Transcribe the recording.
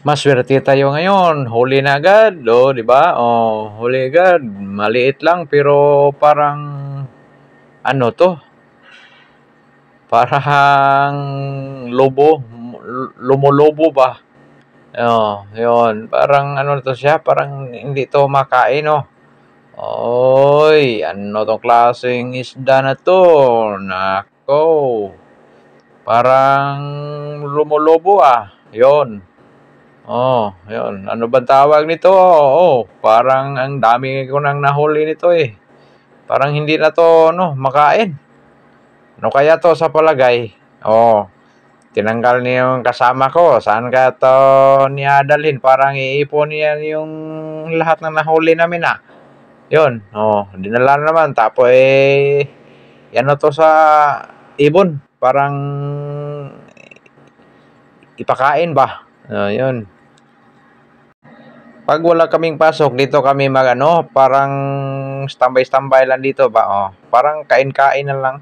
Maswerte tayo ngayon, huli na agad, 'di ba? Huli agad, maliit lang pero parang ano 'to, parang lobo, lumolobo ba? 'Yun, parang ano 'to siya, parang hindi 'to makain, oh. Oy, ano 'tong klaseng isda na 'to, naku, parang lumolobo, 'yun. 'Yun. Ano bang tawag nito? Parang ang dami ko nang nahuli nito, eh. Parang hindi na 'to ano, makain. Ano kaya 'to sa palagay? Tinanggal niya yung kasama ko. Saan kaya 'to niya dalhin? Parang iipon niya yung lahat ng nahuli namin, 'Yun, dinala na naman tapos, ano 'to sa ibon, parang ipakain ba? 'Yun. 'Pag wala kaming pasok dito kami mag-ano, parang standby-standby lang dito ba, parang kain-kain na lang.